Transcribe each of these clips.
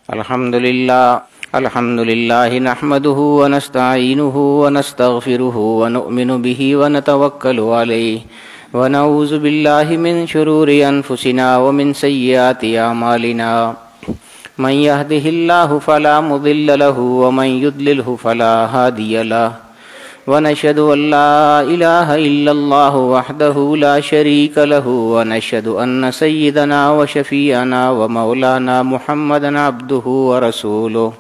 الحمد لله نحمده ونستعينه ونستغفره ونؤمن به ونتوكل عليه ونعوذ بالله من شرور أنفسنا ومن سيئات أعمالنا من يهده الله فلا مضل له ومن يضلله فلا هادي له ونشهد أن لا إله إلا الله وحده لا شريك له ونشهد أن سيدنا وشفيعنا ومولانا محمدا عبده ورسوله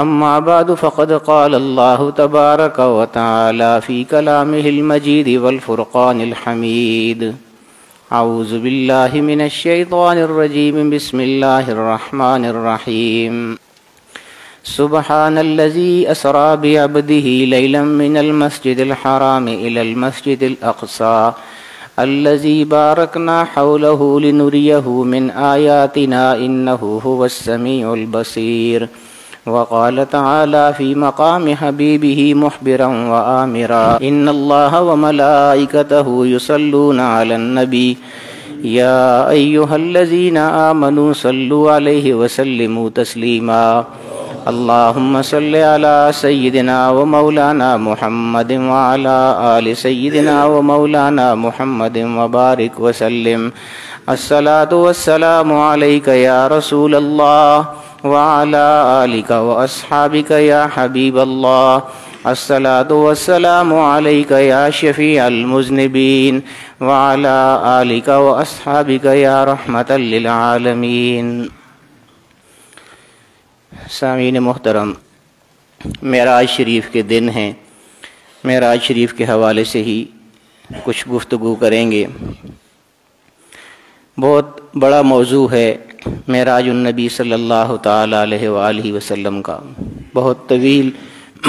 أما بعد فقد قال الله تبارك وتعالى في كلامه المجيد والفرقان الحميد أعوذ بالله من الشيطان الرجيم بسم الله الرحمن الرحيم سبحان الذي أسرى بعبده ليلا من المسجد الحرام إلى المسجد الأقصى الذي باركنا حوله لنريه من آياتنا إنه هو السميع البصير وقال تعالى في مقام حبيبه مخبرا وآمرا إن الله وملائكته يصلون على النبي يا أيها الذين آمنوا صلوا عليه وسلموا تسليما اللهم صل على سيدنا ومولانا محمد وعلى آل سيدنا ومولانا محمد وبارك وسلم الصلاة والسلام عليك يا رسول الله وعلى آلك وأصحابك يا حبيب الله الصلاة والسلام عليك يا شفيع المذنبين وعلى آلك وأصحابك يا رحمة للعالمين۔ سامعین محترم، معراج شریف کے دن ہیں۔ معراج شریف کے حوالے سے ہی کچھ گفتگو کریں گے۔ بہت بڑا موضوع ہے معراج النبی صلی اللہ تعالی علیہ وآلہ وسلم کا، بہت طویل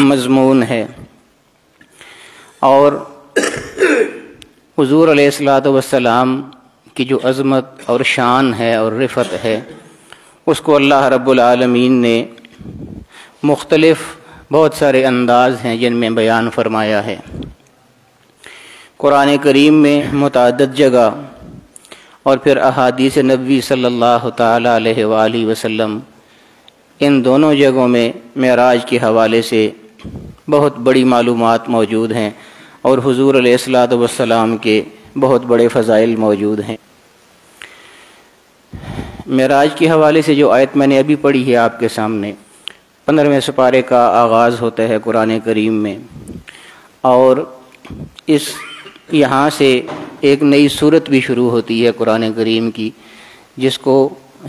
مضمون ہے، اور حضور علیہ الصلوۃ والسلام کی جو عظمت اور شان ہے اور رفعت ہے، اس کو اللہ رب العالمین نے مختلف بہت سارے انداز ہیں جن میں بیان فرمایا ہے۔ قرآن کریم میں متعدد جگہ اور پھر احادیث نبوی صلی اللہ تعالی علیہ وآلہ وسلم، ان دونوں جگہوں میں معراج کے حوالے سے بہت بڑی معلومات موجود ہیں، اور حضور علیہ الصلوۃ والسلام کے بہت بڑے فضائل موجود ہیں۔ معراج کے حوالے سے جو آیت میں نے ابھی پڑھی ہے آپ کے سامنے، 15ویں سپارے کا آغاز ہوتا ہے قرآن کریم میں، اور یہاں سے ایک نئی صورت بھی شروع ہوتی ہے قرآن کریم کی، جس کو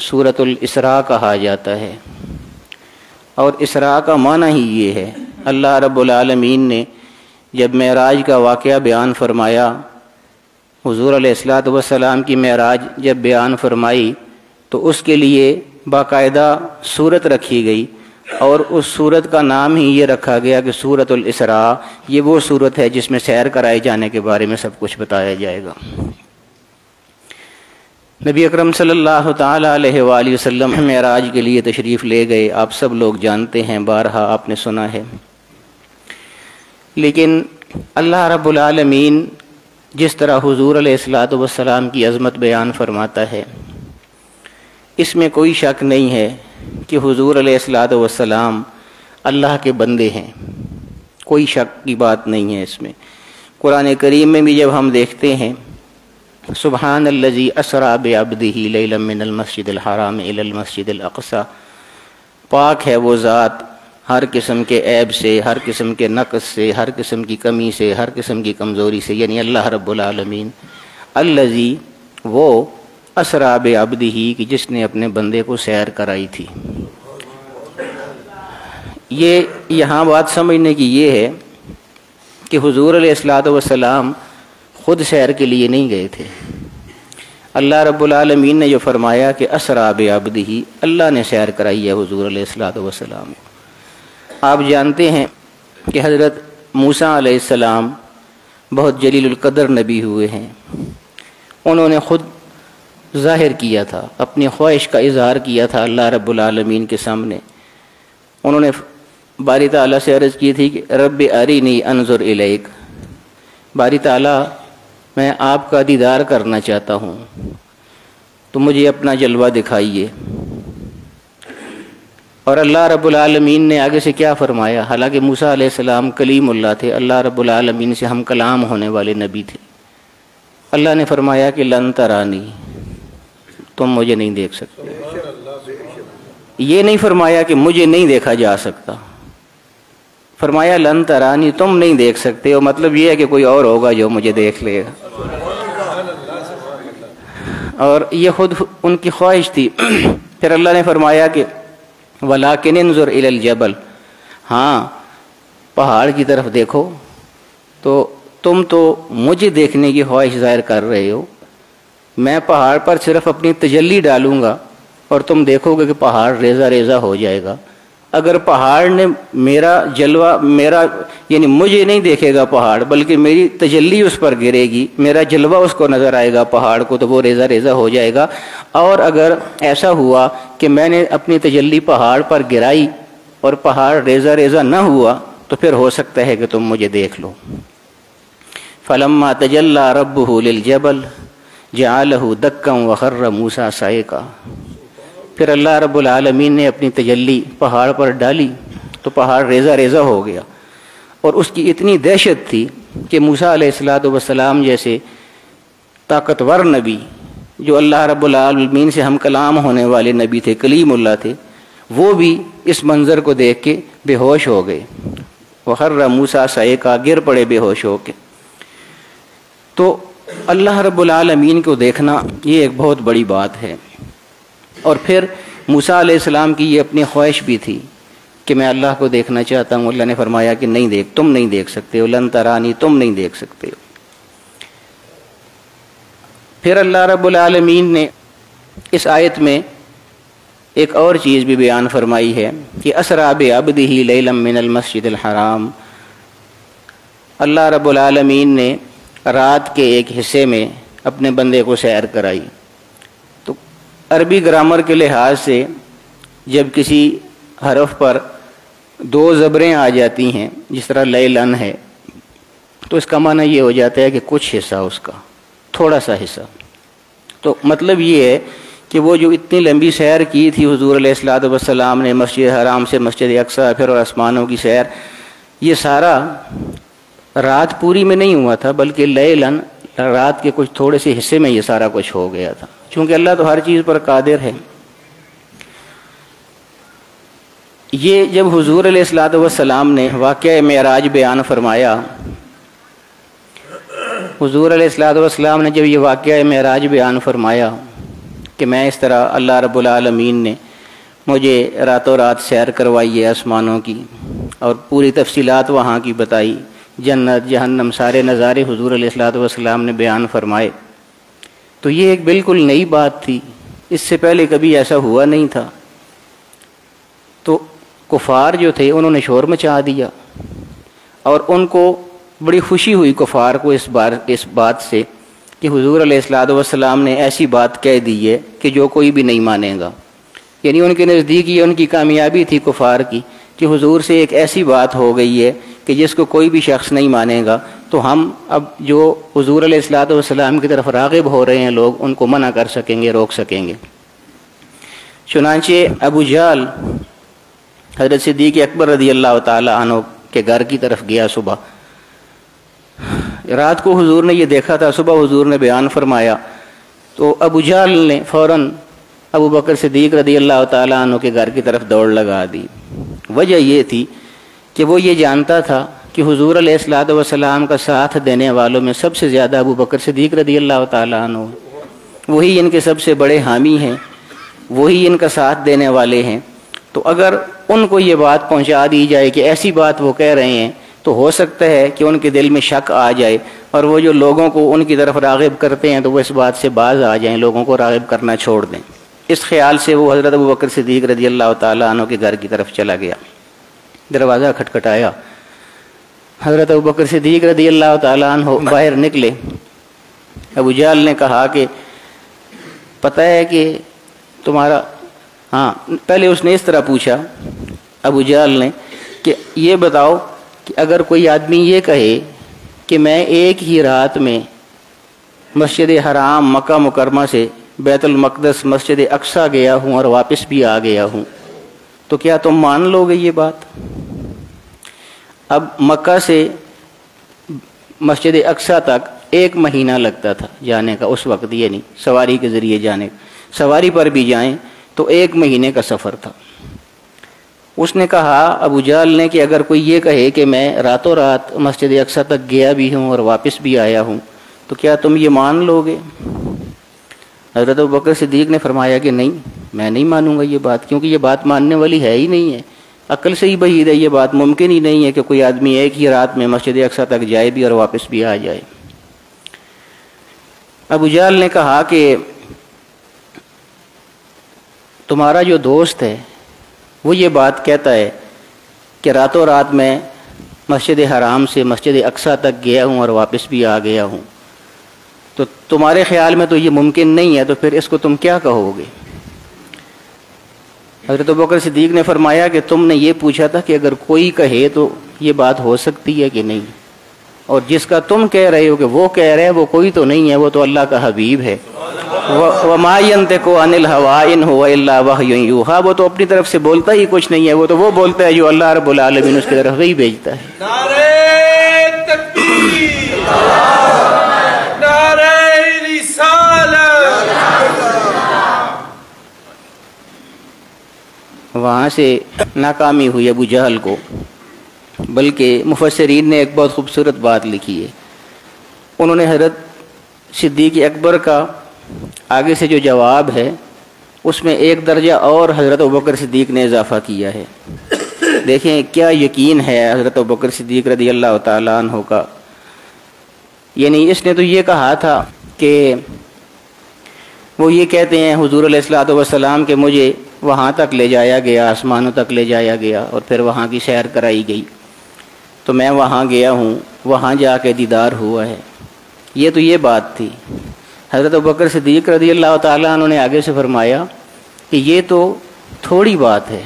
سورۃ الاسراء کہا جاتا ہے۔ اور اسراء کا معنی ہی یہ ہے، اللہ رب العالمین نے جب معراج کا واقعہ بیان فرمایا، حضور علیہ الصلوۃ والسلام کی معراج جب بیان فرمائی تو اس کے لیے باقاعدہ صورت رکھی گئی، اور اس صورت کا نام ہی یہ رکھا گیا کہ سورۃ الاسراء۔ یہ وہ صورت ہے جس میں سیر کرائے جانے کے بارے میں سب کچھ بتایا جائے گا۔ نبی اکرم صلی اللہ تعالی علیہ وآلہ وسلم معراج کے لیے تشریف لے گئے، آپ سب لوگ جانتے ہیں، بارہا آپ نے سنا ہے۔ لیکن اللہ رب العالمین جس طرح حضور علیہ الصلوۃ والسلام کی عظمت بیان فرماتا ہے، اس میں کوئی شک نہیں ہے کہ حضور علیہ الصلوۃ والسلام اللہ کے بندے ہیں، کوئی شک کی بات نہیں ہے اس میں۔ قرآن کریم میں بھی جب ہم دیکھتے ہیں سبحان الذی اسریٰ بعبدہ لیلا من المسجد الحرام الی المسجد الاقصی، پاک ہے وہ ذات ہر قسم کے عیب سے، ہر قسم کے نقص سے، ہر قسم کی کمی سے، ہر قسم کی کمزوری سے، یعنی اللہ رب العالمین الذی، وہ اسریٰ بعبدہ کہ جس نے اپنے بندے کو سیر کرائی تھی۔ یہ یہاں بات سمجھنے کی یہ ہے کہ حضور علیہ الصلوۃ والسلام خود سیر کے لیے نہیں گئے تھے۔ اللہ رب العالمین نے جو فرمایا کہ اسریٰ بعبدہ، اللہ نے سیر کرائی ہے حضور علیہ الصلوۃ والسلام کو۔ آپ جانتے ہیں کہ حضرت موسیٰ علیہ السلام بہت جلیل القدر نبی ہوئے ہیں، انہوں نے خود ظاہر کیا تھا، اپنی خواہش کا اظہار کیا تھا اللہ رب العالمین کے سامنے۔ انہوں نے باری تعالیٰ سے عرض کی تھی کہ رب ارینی انظر الیک، باری تعالیٰ میں آپ کا دیدار کرنا چاہتا ہوں، تو مجھے اپنا جلوہ دکھائیے۔ اور اللہ رب العالمین نے آگے سے کیا فرمایا؟ حالانکہ موسیٰ علیہ السلام کلیم اللہ تھے، اللہ رب العالمین سے ہم کلام ہونے والے نبی تھے، اللہ نے فرمایا کہ لن ترانی، تم مجھے نہیں دیکھ سکتے۔ یہ نہیں فرمایا کہ مجھے نہیں دیکھا جا سکتا، فرمایا لن ترانی، تم نہیں دیکھ سکتے، اور مطلب یہ ہے کہ کوئی اور ہوگا جو مجھے دیکھ لے گا، اور یہ خود ان کی خواہش تھی۔ پھر اللہ نے فرمایا کہ وَلَٰكِنِ انظُرْ إِلَى الْجَبَلِ، ہاں پہاڑ کی طرف دیکھو، تو تم تو مجھے دیکھنے کی خواہش ظاہر کر رہے ہو، میں پہاڑ پر صرف اپنی تجلی ڈالوں گا اور تم دیکھو گے کہ پہاڑ ریزہ ریزہ ہو جائے گا۔ اگر پہاڑ نے میرا جلوہ، یعنی مجھے نہیں دیکھے گا پہاڑ، بلکہ میری تجلی اس پر گرے گی، میرا جلوہ اس کو نظر آئے گا پہاڑ کو، تو وہ ریزہ ریزہ ہو جائے گا۔ اور اگر ایسا ہوا کہ میں نے اپنی تجلی پہاڑ پر گرائی اور پہاڑ ریزہ ریزہ نہ ہوا، تو پھر ہو سکتا ہے کہ تم مجھے دیکھ لو۔ فلما تجلی ربہ للجبل جعلہ دکا وخر موسیٰ صعقا، پھر اللہ رب العالمین نے اپنی تجلی پہاڑ پر ڈالی تو پہاڑ ریزہ ریزہ ہو گیا، اور اس کی اتنی دہشت تھی کہ موسیٰ علیہ السلام جیسے طاقتور نبی، جو اللہ رب العالمین سے ہم کلام ہونے والے نبی تھے، کلیم اللہ تھے، وہ بھی اس منظر کو دیکھ کے بے ہوش ہو گئے۔ وخر موسیٰ صعقا، گر پڑے بے ہوش ہو کے۔ تو اللہ رب العالمین کو دیکھنا یہ ایک بہت بڑی بات ہے۔ اور پھر موسیٰ علیہ السلام کی یہ اپنی خواہش بھی تھی کہ میں اللہ کو دیکھنا چاہتا ہوں، اللہ نے فرمایا کہ نہیں تم نہیں دیکھ سکتے ہو، لن ترانی، تم نہیں دیکھ سکتے ہو۔ پھر اللہ رب العالمین نے اس آیت میں ایک اور چیز بھی بیان فرمائی ہے کہ اسریٰ بعبدہ لیلا من المسجد الحرام، اللہ رب العالمین نے رات کے ایک حصے میں اپنے بندے کو سیر کرائی۔ تو عربی گرامر کے لحاظ سے جب کسی حرف پر دو زبریں آ جاتی ہیں، جس طرح لیلن ہے، تو اس کا معنی یہ ہو جاتا ہے کہ کچھ حصہ اس کا، تھوڑا سا حصہ۔ تو مطلب یہ ہے کہ وہ جو اتنی لمبی سیر کی تھی حضور علیہ الصلوۃ والسلام نے، مسجد حرام سے مسجد اقصیٰ، پھر اور آسمانوں کی سیر، یہ سارا رات پوری میں نہیں ہوا تھا، بلکہ لیلن، رات کے کچھ تھوڑے سے حصے میں یہ سارا کچھ ہو گیا تھا، چونکہ اللہ تو ہر چیز پر قادر ہے۔ یہ جب حضور علیہ الصلوۃ والسلام نے واقعہ معراج بیان فرمایا، حضور علیہ الصلوۃ والسلام نے جب یہ واقعہ معراج بیان فرمایا کہ میں اس طرح اللہ رب العالمین نے مجھے راتوں رات سیر کروائی ہے آسمانوں کی، اور پوری تفصیلات وہاں کی بتائی، جنت جہنم سارے نظارے حضور علیہ الصلوۃ والسلام نے بیان فرمائے، تو یہ ایک بالکل نئی بات تھی، اس سے پہلے کبھی ایسا ہوا نہیں تھا۔ تو کفار جو تھے انہوں نے شور مچا دیا، اور ان کو بڑی خوشی ہوئی کفار کو اس بات سے کہ حضور علیہ الصلوۃ والسلام نے ایسی بات کہہ دی ہے کہ جو کوئی بھی نہیں مانے گا، یعنی ان کے نزدیک یہ ان کی کامیابی تھی کفار کی کہ حضور سے ایک ایسی بات ہو گئی ہے کہ جس کو کوئی بھی شخص نہیں مانے گا، تو ہم اب جو حضور علیہ الصلوۃ والسلام کی طرف راغب ہو رہے ہیں لوگ، ان کو منع کر سکیں گے، روک سکیں گے۔ چنانچہ ابو جہل حضرت صدیق اکبر رضی اللہ تعالی عنہ کے گھر کی طرف گیا صبح، رات کو حضور نے یہ دیکھا تھا، صبح حضور نے بیان فرمایا، تو ابو جہل نے فوراً ابو بکر صدیق رضی اللہ تعالی عنہ کے گھر کی طرف دوڑ لگا دی۔ وجہ یہ تھی کہ وہ یہ جانتا تھا کہ حضور علیہ الصلوۃ والسلام کا ساتھ دینے والوں میں سب سے زیادہ ابو بکر صدیق رضی اللہ تعالی عنہ، وہی ان کے سب سے بڑے حامی ہیں، وہی ان کا ساتھ دینے والے ہیں، تو اگر ان کو یہ بات پہنچا دی جائے کہ ایسی بات وہ کہہ رہے ہیں، تو ہو سکتا ہے کہ ان کے دل میں شک آ جائے، اور وہ جو لوگوں کو ان کی طرف راغب کرتے ہیں تو وہ اس بات سے باز آ جائیں، لوگوں کو راغب کرنا چھوڑ دیں۔ اس خیال سے وہ حضرت ابو بکر صدیق رضی اللہ تعالیٰ عنہ کے گھر کی طرف چلا گیا، دروازہ کھٹکھٹایا، حضرت ابو بکر صدیق رضی اللہ تعالیٰ عنہ باہر نکلے۔ ابو جہل نے کہا کہ پتہ ہے کہ تمہارا، ہاں پہلے اس نے اس طرح پوچھا ابو جہل نے کہ یہ بتاؤ کہ اگر کوئی آدمی یہ کہے کہ میں ایک ہی رات میں مسجد حرام مکہ مکرمہ سے بیت المقدس مسجد اقصیٰ گیا ہوں اور واپس بھی آ گیا ہوں، تو تو کیا تم مان لو گے یہ بات؟ اب مکہ سے مسجد اقصیٰ تک 1 مہینہ لگتا تھا جانے کا اس وقت، یہ نہیں سواری کے ذریعے جانے، سواری پر بھی جائیں تو 1 مہینے کا سفر تھا۔ اس نے کہا ابو جہل نے کہ اگر کوئی یہ کہے کہ میں راتوں رات مسجد اقصیٰ تک گیا بھی ہوں اور واپس بھی آیا ہوں تو کیا تم یہ مان لو گے؟ حضرت ابوبکر صدیق نے فرمایا کہ نہیں، میں نہیں مانوں گا یہ بات، کیونکہ یہ بات ماننے والی ہے ہی نہیں ہے، عقل سے ہی بعید ہے، یہ بات ممکن ہی نہیں ہے کہ کوئی آدمی ایک ہی رات میں مسجد اقصیٰ تک جائے بھی اور واپس بھی آ جائے۔ ابو جہل نے کہا کہ تمہارا جو دوست ہے وہ یہ بات کہتا ہے کہ راتوں رات میں مسجد حرام سے مسجد اقصیٰ تک گیا ہوں اور واپس بھی آ گیا ہوں، تو تمہارے خیال میں تو یہ ممکن نہیں ہے، تو پھر اس کو تم کیا کہو گے؟ حضرت ابوبکر صدیق نے فرمایا کہ تم نے یہ پوچھا تھا کہ اگر کوئی کہے تو یہ بات ہو سکتی ہے کہ نہیں، اور جس کا تم کہہ رہے ہو کہ وہ کہہ رہے ہیں وہ کوئی تو نہیں ہے، وہ تو اللہ کا حبیب ہے۔ وَمَا يَنْطِقُ عَنِ الْهَوَىٰ إِنْ هُوَ إِلَّا وَحْيٌ يُوحَىٰ، وہ تو اپنی طرف سے بولتا ہی کچھ نہیں ہے، وہ تو وہ بولتا ہے جو اللہ رب العالمین اس کی طرف وہی بھیجتا ہے۔ نعرہ تکبیر، نعرہ رسالت۔ وہاں سے ناکامی ہوئی ابو جہل کو، بلکہ مفسرین نے ایک بہت خوبصورت بات لکھی ہے، انہوں نے حضرت صدیق اکبر کا آگے سے جو جواب ہے اس میں 1 درجہ اور حضرت ابوبکر صدیق نے اضافہ کیا ہے۔ دیکھیں کیا یقین ہے حضرت ابوبکر صدیق رضی اللہ تعالیٰ عنہ کا، یعنی اس نے تو یہ کہا تھا کہ وہ یہ کہتے ہیں حضور علیہ الصلوۃ والسلام کہ مجھے وہاں تک لے جایا گیا، آسمانوں تک لے جایا گیا اور پھر وہاں کی سیر کرائی گئی، تو میں وہاں گیا ہوں، وہاں جا کے دیدار ہوا ہے، یہ تو یہ بات تھی۔ حضرت ابوبکر صدیق رضی اللہ تعالیٰ عنہ نے آگے سے فرمایا کہ یہ تو تھوڑی بات ہے،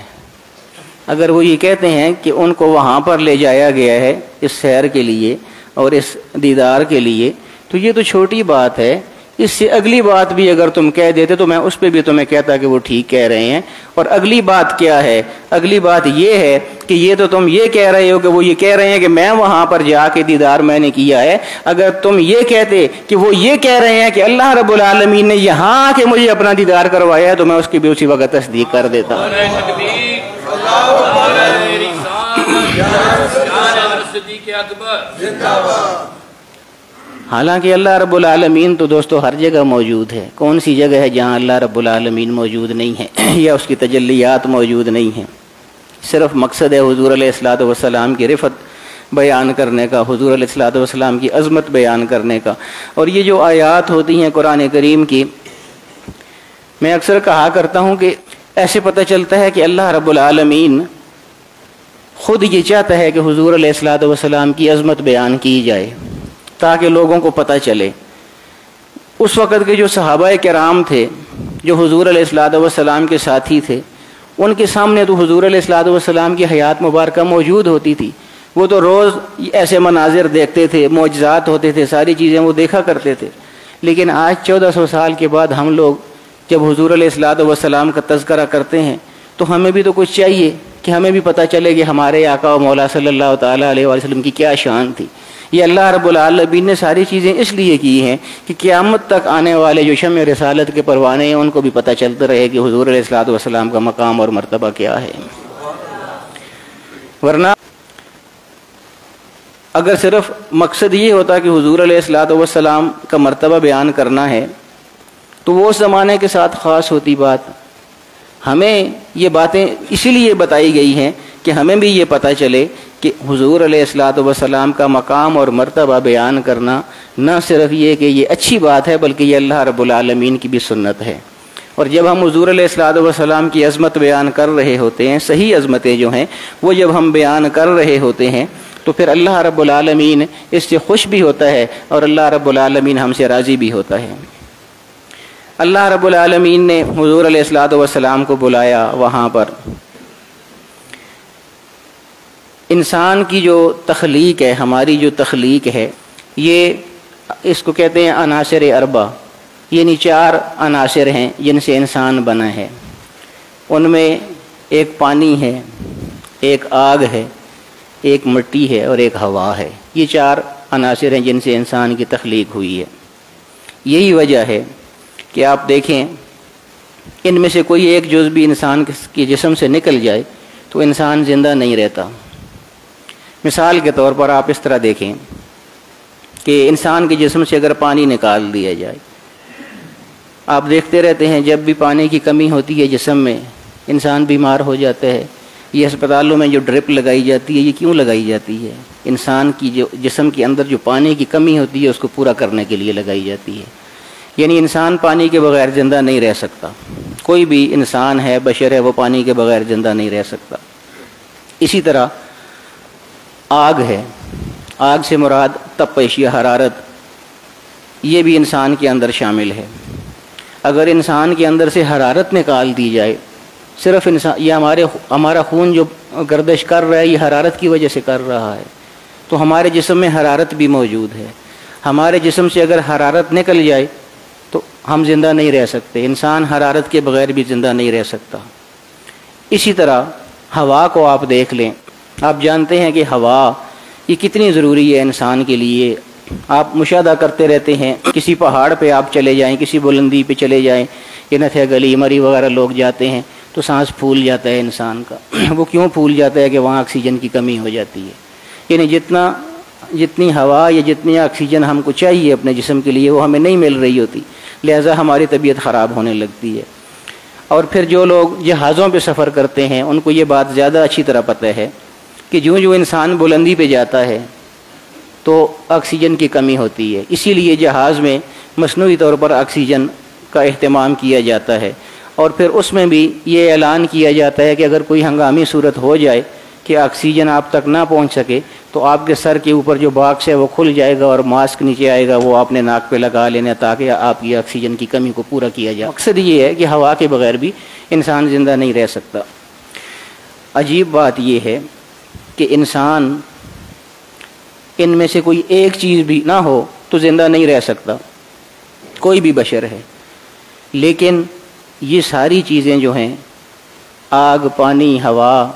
اگر وہ یہ کہتے ہیں کہ ان کو وہاں پر لے جایا گیا ہے اس سیر کے لیے اور اس دیدار کے لیے، تو یہ تو چھوٹی بات ہے، اس سے اگلی بات بھی اگر تم کہہ دیتے تو میں اس پہ بھی تمہیں کہتا کہ وہ ٹھیک کہہ رہے ہیں۔ اور اگلی بات کیا ہے؟ اگلی بات یہ ہے کہ یہ تو تم یہ کہہ رہے ہو کہ وہ یہ کہہ رہے ہیں کہ میں وہاں پر جا کے دیدار میں نے کیا ہے، اگر تم یہ کہتے کہ وہ یہ کہہ رہے ہیں کہ اللہ رب العالمین نے یہاں آ کے مجھے اپنا دیدار کروایا ہے تو میں اس کی بھی اسی وقت تصدیق کر دیتا۔ حالانکہ اللہ رب العالمین تو دوستو ہر جگہ موجود ہے، کون سی جگہ ہے جہاں اللہ رب العالمین موجود نہیں ہے یا اس کی تجلیات موجود نہیں ہیں؟ صرف مقصد ہے حضور علیہ الصلوۃ والسلام کی رفعت بیان کرنے کا، حضور علیہ الصلوۃ والسلام کی عظمت بیان کرنے کا۔ اور یہ جو آیات ہوتی ہیں قرآن کریم کی، میں اکثر کہا کرتا ہوں کہ ایسے پتہ چلتا ہے کہ اللہ رب العالمین خود یہ چاہتا ہے کہ حضور علیہ الصلوۃ والسلام کی عظمت بیان کی جائے تاکہ لوگوں کو پتہ چلے۔ اس وقت کے جو صحابہ کرام تھے جو حضور علیہ الصلوۃ والسلام کے ساتھی تھے، ان کے سامنے تو حضور علیہ الصلوۃ والسلام کی حیات مبارکہ موجود ہوتی تھی، وہ تو روز ایسے مناظر دیکھتے تھے، معجزات ہوتے تھے، ساری چیزیں وہ دیکھا کرتے تھے۔ لیکن آج 1400 سال کے بعد ہم لوگ جب حضور علیہ الصلوۃ والسلام کا تذکرہ کرتے ہیں تو ہمیں بھی تو کچھ چاہیے کہ ہمیں بھی پتہ چلے کہ ہمارے آقا و مولا صلی اللہ تعالیٰ علیہ وسلم کی کیا شان تھی۔ یہ اللہ رب العالمین نے ساری چیزیں اس لیے کی ہیں کہ قیامت تک آنے والے جو شمع رسالت کے پروانے ہیں ان کو بھی پتہ چلتا رہے کہ حضور علیہ الصلوۃ والسلام کا مقام اور مرتبہ کیا ہے۔ ورنہ اگر صرف مقصد یہ ہوتا کہ حضور علیہ الصلوۃ والسلام کا مرتبہ بیان کرنا ہے تو وہ اس زمانے کے ساتھ خاص ہوتی بات۔ ہمیں یہ باتیں اسی لیے بتائی گئی ہیں کہ ہمیں بھی یہ پتہ چلے کہ حضور علیہ الصلوۃ والسلام کا مقام اور مرتبہ بیان کرنا نہ صرف یہ کہ یہ اچھی بات ہے بلکہ یہ اللہ رب العالمین کی بھی سنت ہے۔ اور جب ہم حضور علیہ الصلوۃ والسلام کی عظمت بیان کر رہے ہوتے ہیں، صحیح عظمتیں جو ہیں وہ جب ہم بیان کر رہے ہوتے ہیں تو پھر اللہ رب العالمین اس سے خوش بھی ہوتا ہے اور اللہ رب العالمین ہم سے راضی بھی ہوتا ہے۔ اللہ رب العالمین نے حضور علیہ الصلوۃ والسلام کو بلایا وہاں پر۔ انسان کی جو تخلیق ہے، ہماری جو تخلیق ہے، یہ اس کو کہتے ہیں عناصر اربع، یعنی 4 عناصر ہیں جن سے انسان بنا ہے۔ ان میں ایک پانی ہے، ایک آگ ہے، ایک مٹی ہے اور ایک ہوا ہے۔ یہ 4 عناصر ہیں جن سے انسان کی تخلیق ہوئی ہے۔ یہی وجہ ہے کہ آپ دیکھیں ان میں سے کوئی ایک جز بھی انسان کے جسم سے نکل جائے تو انسان زندہ نہیں رہتا۔ مثال کے طور پر آپ اس طرح دیکھیں کہ انسان کے جسم سے اگر پانی نکال دیا جائے، آپ دیکھتے رہتے ہیں جب بھی پانی کی کمی ہوتی ہے جسم میں انسان بیمار ہو جاتا ہے۔ یہ اسپتالوں میں جو ڈرپ لگائی جاتی ہے یہ کیوں لگائی جاتی ہے؟ انسان کی جو جسم کے اندر جو پانی کی کمی ہوتی ہے اس کو پورا کرنے کے لیے لگائی جاتی ہے۔ یعنی انسان پانی کے بغیر زندہ نہیں رہ سکتا، کوئی بھی انسان ہے، بشر ہے، وہ پانی کے بغیر زندہ نہیں رہ سکتا۔ اسی طرح آگ ہے، آگ سے مراد تپش یا حرارت، یہ بھی انسان کے اندر شامل ہے۔ اگر انسان کے اندر سے حرارت نکال دی جائے، صرف انسان یہ ہمارا خون جو گردش کر رہا ہے یہ حرارت کی وجہ سے کر رہا ہے، تو ہمارے جسم میں حرارت بھی موجود ہے۔ ہمارے جسم سے اگر حرارت نکل جائے تو ہم زندہ نہیں رہ سکتے، انسان حرارت کے بغیر بھی زندہ نہیں رہ سکتا۔ اسی طرح ہوا کو آپ دیکھ لیں، آپ جانتے ہیں کہ ہوا یہ کتنی ضروری ہے انسان کے لیے۔ آپ مشاہدہ کرتے رہتے ہیں، کسی پہاڑ پہ آپ چلے جائیں، کسی بلندی پہ چلے جائیں، یہ نتھے گلی مری وغیرہ لوگ جاتے ہیں تو سانس پھول جاتا ہے انسان کا۔ وہ کیوں پھول جاتا ہے کہ وہاں آکسیجن کی کمی ہو جاتی ہے۔ یعنی جتنی ہوا یا جتنی آکسیجن ہم کو چاہیے اپنے جسم کے لیے وہ ہمیں نہیں مل رہی ہوتی، لہٰذا ہماری طبیعت خراب ہونے لگتی ہے۔ اور پھر جو لوگ جہازوں پہ سفر کرتے ہیں ان کو یہ بات زیادہ اچھی طرح پتہ ہے کہ جو انسان بلندی پہ جاتا ہے تو آکسیجن کی کمی ہوتی ہے، اسی لیے جہاز میں مصنوعی طور پر آکسیجن کا اہتمام کیا جاتا ہے۔ اور پھر اس میں بھی یہ اعلان کیا جاتا ہے کہ اگر کوئی ہنگامی صورت ہو جائے کہ آکسیجن آپ تک نہ پہنچ سکے تو آپ کے سر کے اوپر جو باکس ہے وہ کھل جائے گا اور ماسک نیچے آئے گا، وہ آپ نے ناک پہ لگا لینا تاکہ آپ کی آکسیجن کی کمی کو پورا کیا جائے۔ مقصد یہ ہے کہ ہوا کے بغیر بھی انسان زندہ نہیں رہ سکتا۔ عجیب بات یہ ہے کہ انسان ان میں سے کوئی ایک چیز بھی نہ ہو تو زندہ نہیں رہ سکتا، کوئی بھی بشر ہے، لیکن یہ ساری چیزیں جو ہیں آگ، پانی، ہوا،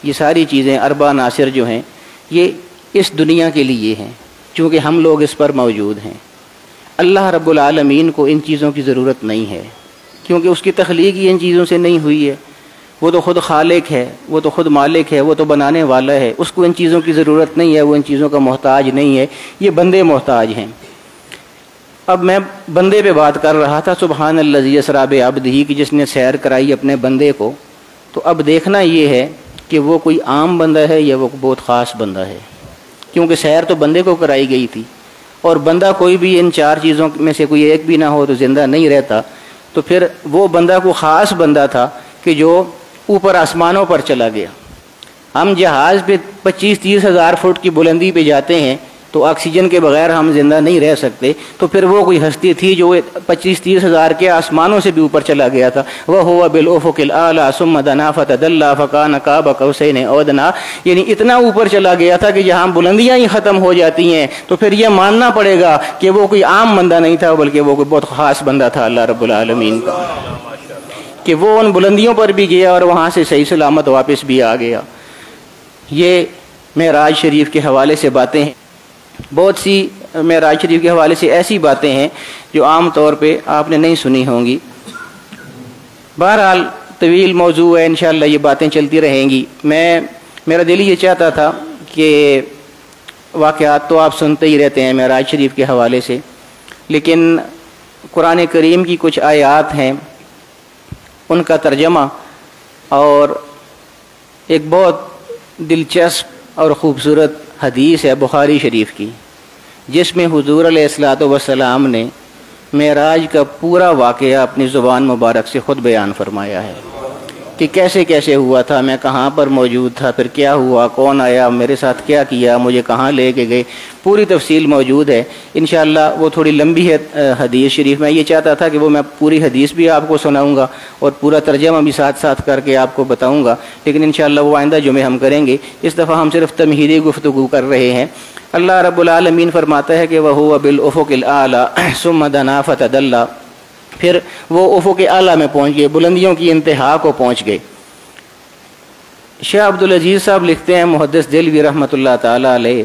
یہ ساری چیزیں اربع عناصر جو ہیں یہ اس دنیا کے لیے ہیں چونکہ ہم لوگ اس پر موجود ہیں۔ اللہ رب العالمین کو ان چیزوں کی ضرورت نہیں ہے کیونکہ اس کی تخلیق ہی ان چیزوں سے نہیں ہوئی ہے۔ وہ تو خود خالق ہے، وہ تو خود مالک ہے، وہ تو بنانے والا ہے، اس کو ان چیزوں کی ضرورت نہیں ہے، وہ ان چیزوں کا محتاج نہیں ہے، یہ بندے محتاج ہیں۔ اب میں بندے پہ بات کر رہا تھا، سبحان الذی اسریٰ بعبدہ کہ جس نے سیر کرائی اپنے بندے کو، تو اب دیکھنا یہ ہے کہ وہ کوئی عام بندہ ہے یا وہ بہت خاص بندہ ہے، کیونکہ سیر تو بندے کو کرائی گئی تھی، اور بندہ کوئی بھی ان 4 چیزوں میں سے کوئی ایک بھی نہ ہو تو زندہ نہیں رہتا۔ تو پھر وہ بندہ کو خاص بندہ تھا کہ جو اوپر آسمانوں پر چلا گیا۔ ہم جہاز پہ 25-30 ہزار فٹ کی بلندی پہ جاتے ہیں تو آکسیجن کے بغیر ہم زندہ نہیں رہ سکتے، تو پھر وہ کوئی ہستی تھی جو 25-30 ہزار کے آسمانوں سے بھی اوپر چلا گیا تھا۔ وَهُوَ بِالْأُفُقِ الْأَعْلَىٰ ثُمَّ دَنَا فَتَدَلَّىٰ فَكَانَ قَابَ قَوْسَيْنِ أَوْ أَدْنَىٰ، یعنی اتنا اوپر چلا گیا تھا کہ جہاں بلندیاں ہی ختم ہو جاتی ہیں تو پھر یہ ماننا پڑے گا کہ وہ کوئی عام بندہ نہیں تھا بلکہ وہ کوئی بہت خاص بندہ تھا اللہ رب العالمین کا، کہ وہ ان بلندیوں پر بھی گیا اور وہاں سے صحیح سلامت واپس بھی آ گیا۔ یہ معراج شریف کے حوالے سے باتیں ہیں، بہت سی معراج شریف کے حوالے سے ایسی باتیں ہیں جو عام طور پہ آپ نے نہیں سنی ہوں گی۔ بہرحال طویل موضوع ہے، انشاءاللہ یہ باتیں چلتی رہیں گی۔ میرا دل یہ چاہتا تھا کہ واقعات تو آپ سنتے ہی رہتے ہیں معراج شریف کے حوالے سے، لیکن قرآن کریم کی کچھ آیات ہیں ان کا ترجمہ اور ایک بہت دلچسپ اور خوبصورت حدیث ہے بخاری شریف کی، جس میں حضور علیہ الصلوۃ والسلام نے معراج کا پورا واقعہ اپنی زبان مبارک سے خود بیان فرمایا ہے کہ کیسے کیسے ہوا تھا، میں کہاں پر موجود تھا، پھر کیا ہوا، کون آیا میرے ساتھ، کیا کیا، مجھے کہاں لے کے گئے، پوری تفصیل موجود ہے۔ انشاءاللہ وہ تھوڑی لمبی ہے حدیث شریف، میں یہ چاہتا تھا کہ وہ میں پوری حدیث بھی آپ کو سناؤں گا اور پورا ترجمہ بھی ساتھ ساتھ کر کے آپ کو بتاؤں گا، لیکن انشاءاللہ وہ آئندہ جمعے ہم کریں گے۔ اس دفعہ ہم صرف تمہیدی گفتگو کر رہے ہیں۔ اللہ رب العالمین فرماتا ہے کہ وَهُوَ بِالْأُفُقِ الْأَعْلَىٰ ثُمَّ دَنَا فَتَدَلَّىٰ، پھر وہ افق اعلیٰ میں پہنچ گئے، بلندیوں کی انتہا کو پہنچ گئے۔ شاہ عبدالعزیز صاحب لکھتے ہیں محدث دہلوی رحمۃ اللہ تعالیٰ علیہ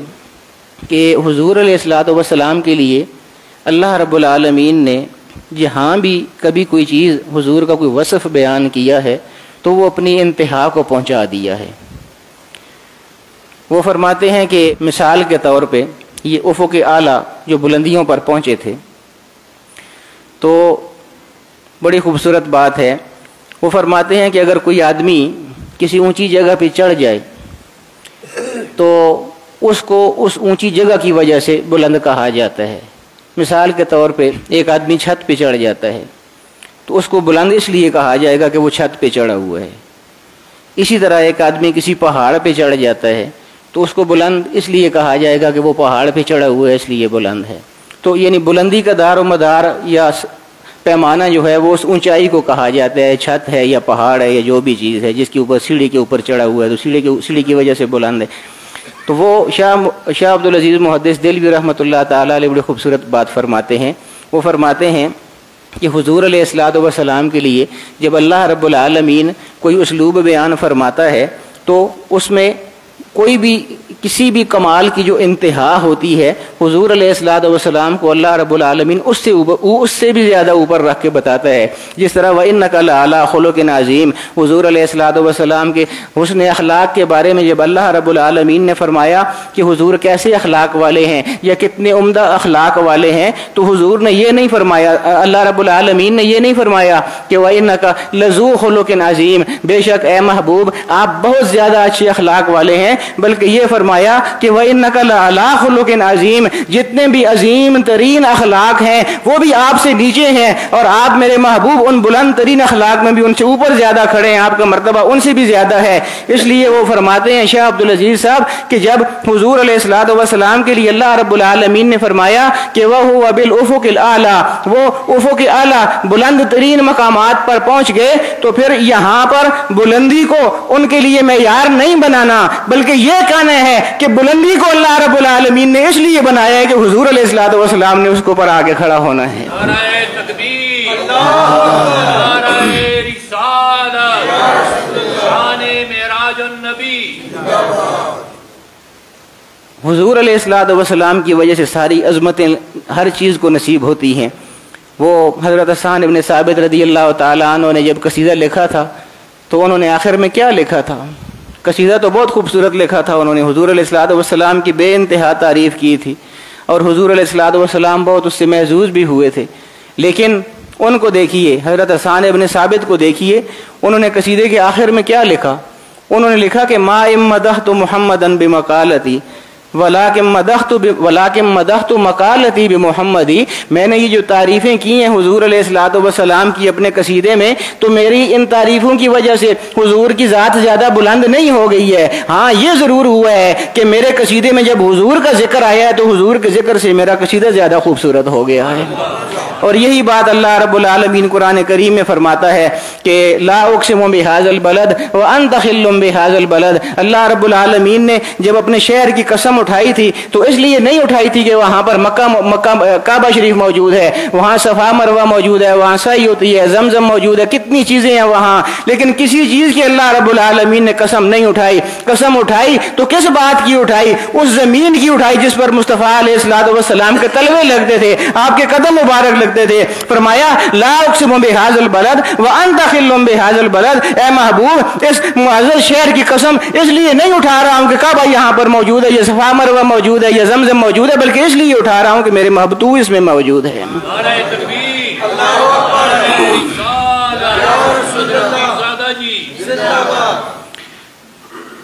کہ حضور علیہ الصلوۃ والسلام کے لیے اللہ رب العالمین نے جہاں بھی کبھی کوئی چیز حضور کا کوئی وصف بیان کیا ہے تو وہ اپنی انتہا کو پہنچا دیا ہے۔ وہ فرماتے ہیں کہ مثال کے طور پہ یہ افق اعلیٰ جو بلندیوں پر پہنچے تھے، تو بڑی خوبصورت بات ہے۔ وہ فرماتے ہیں کہ اگر کوئی آدمی کسی اونچی جگہ پہ چڑھ جائے تو اس کو اس اونچی جگہ کی وجہ سے بلند کہا جاتا ہے۔ مثال کے طور پہ ایک آدمی چھت پہ چڑھ جاتا ہے تو اس کو بلند اس لیے کہا جائے گا کہ وہ چھت پہ چڑھا ہوا ہے۔ اسی طرح ایک آدمی کسی پہاڑ پہ چڑھ جاتا ہے تو اس کو بلند اس لیے کہا جائے گا کہ وہ پہاڑ پہ چڑھا ہوا ہے، اس لیے بلند ہے۔ تو یعنی بلندی کا دار و مدار یا پیمانہ جو ہے وہ اس اونچائی کو کہا جاتا ہے، چھت ہے یا پہاڑ ہے یا جو بھی چیز ہے جس کے اوپر سیڑھی کے اوپر چڑھا ہوا ہے تو سیڑھی کی وجہ سے بلند ہے۔ تو وہ شاہ عبدالعزیز محدث دہلوی رحمۃ اللہ تعالیٰ علیہ بڑی خوبصورت بات فرماتے ہیں۔ وہ فرماتے ہیں کہ حضور علیہ الصلوۃ والسلام کے لیے جب اللہ رب العالمین کوئی اسلوب بیان فرماتا ہے تو اس میں کوئی بھی کسی بھی کمال کی جو انتہا ہوتی ہے حضور علیہ الصلوۃ والسلام کو اللہ رب العالمین اس سے بھی زیادہ اوپر رکھ کے بتاتا ہے۔ جس طرح وَإِنَّكَ لَعَلَىٰ خُلُقٍ عَظِيمٍ، حضور علیہ الصلوۃ والسلام کے حسن اخلاق کے بارے میں جب اللہ رب العالمین نے فرمایا کہ حضور کیسے اخلاق والے ہیں یا کتنے عمدہ اخلاق والے ہیں، تو حضور نے یہ نہیں فرمایا، اللہ رب العالمین نے یہ نہیں فرمایا کہ وَإِنَّكَ لَذُو خُلُقٍ عَظِيمٍ، بے شک اے محبوب آپ بہت زیادہ اچھے اخلاق والے ہیں، بلکہ یہ فرمایا کہ وَإِنَّكَ لَعَلَىٰ خُلُقٍ عَظِيمٍ، جتنے بھی عظیم ترین اخلاق ہیں وہ بھی آپ سے نیچے ہیں اور آپ میرے محبوب ان بلند ترین اخلاق میں بھی ان سے اوپر زیادہ کھڑے ہیں، آپ کا مرتبہ ان سے بھی زیادہ ہے۔ اس لیے وہ فرماتے ہیں شاہ عبدالعزیز صاحب کہ جب حضور علیہ الصلوۃ والسلام کے لیے اللہ رب العالمین نے فرمایا کہ وَهُوَ بِالْأُفُقِ الْأَعْلَىٰ، وہ افق اعلیٰ بلند ترین مقامات پر پہنچ گئے، تو پھر یہاں پر بلندی کو ان کے لیے معیار نہیں بنانا بلکہ یہ کہنا ہے کہ بلندی کو اللہ رب العالمین نے اس لیے بنایا ہے کہ حضور علیہ الصلوۃ والسلام نے اس کو پر آگے کھڑا ہونا ہے۔ نعرہ تکبیر، نعرہ رسالت، شان معراج النبی۔ حضور علیہ الصلوۃ والسلام کی وجہ سے ساری عظمتیں ہر چیز کو نصیب ہوتی ہیں۔ وہ حضرت حسان ابن ثابت رضی اللہ تعالیٰ عنہ نے جب قصیدہ لکھا تھا تو انہوں نے آخر میں کیا لکھا تھا؟ قصیدہ تو بہت خوبصورت لکھا تھا، انہوں نے حضور علیہ الصلوۃ والسلام کی بے انتہا تعریف کی تھی اور حضور علیہ الصلوۃ والسلام بہت اس سے محظوظ بھی ہوئے تھے۔ لیکن ان کو دیکھیے، حضرت حسان ابن ثابت کو دیکھیے، انہوں نے قصیدے کے آخر میں کیا لکھا؟ انہوں نے لکھا کہ ما مدحت محمدًا بمقالتی ولاکن مدحت مقالتی بمحمدی، میں نے یہ جو تعریفیں کی ہیں حضور علیہ الصلوۃ والسلام کی اپنے قصیدے میں، تو میری ان تعریفوں کی وجہ سے حضور کی ذات زیادہ بلند نہیں ہو گئی ہے۔ ہاں یہ ضرور ہوا ہے کہ میرے قصیدے میں جب حضور کا ذکر آیا ہے تو حضور کے ذکر سے میرا قصیدہ زیادہ خوبصورت ہو گیا ہے۔ اور یہی بات اللہ رب العالمین قرآن کریم میں فرماتا ہے کہ لا اقسم بہذا البلد وانت حل بہذا البلد، اللہ رب العالمین نے جب اپنے شہر کی قسم اٹھائی تھی تو اس لیے نہیں اٹھائی تھی کہ وہاں پر مکہ کعبہ شریف موجود ہے، وہاں صفا مروہ موجود ہے، وہاں سعی ہوتی ہے، زمزم موجود ہے، کتنی چیزیں ہیں وہاں، لیکن کسی چیز کی اللہ رب العالمین نے قسم نہیں اٹھائی۔ قسم اٹھائی تو کس بات کی اٹھائی؟ اس زمین کی اٹھائی جس پر مصطفیٰ علیہ الصلوۃ والسلام کے تلوے لگتے تھے، آپ کے قدم مبارک لگتے تھے۔ فرمایا لا اقسم بہذا البلد وانت حل بہذا البلد، اے محبوب اس معزز شہر کی قسم اس لیے نہیں اٹھا رہا ہوں کہ کعبہ یہاں پر موجود ہے، یہ صفا مروہ موجود ہے، یہ زمزم موجود ہے، بلکہ اس لیے اٹھا رہا ہوں کہ میرے محبوب تو اس میں موجود ہے۔ نعرہ تکبیر، نعرہ رسالت۔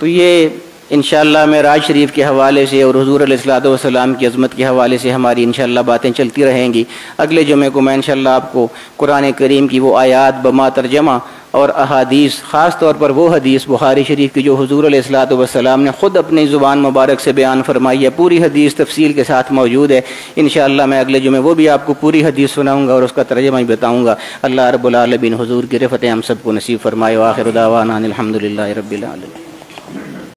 تو یہ انشاءاللہ معراج شریف کے حوالے سے اور حضور علیہ الصلوۃ والسلام کی عظمت کے حوالے سے ہماری انشاءاللہ باتیں چلتی رہیں گی۔ اگلے جمعے کو میں انشاءاللہ آپ کو قرآن کریم کی وہ آیات بما ترجمہ اور احادیث، خاص طور پر وہ حدیث بخاری شریف کی جو حضور علیہ الصلوۃ والسلام نے خود اپنی زبان مبارک سے بیان فرمائی ہے، پوری حدیث تفصیل کے ساتھ موجود ہے۔ انشاءاللہ میں اگلے جمعے وہ بھی آپ کو پوری حدیث سناؤں گا اور اس کا ترجمہ بھی بتاؤں گا۔ اللہ رب العالمین حضور کی رفعت ہم سب کو نصیب فرمائے۔ وآخر دعوانا الحمدللہ رب العالمین۔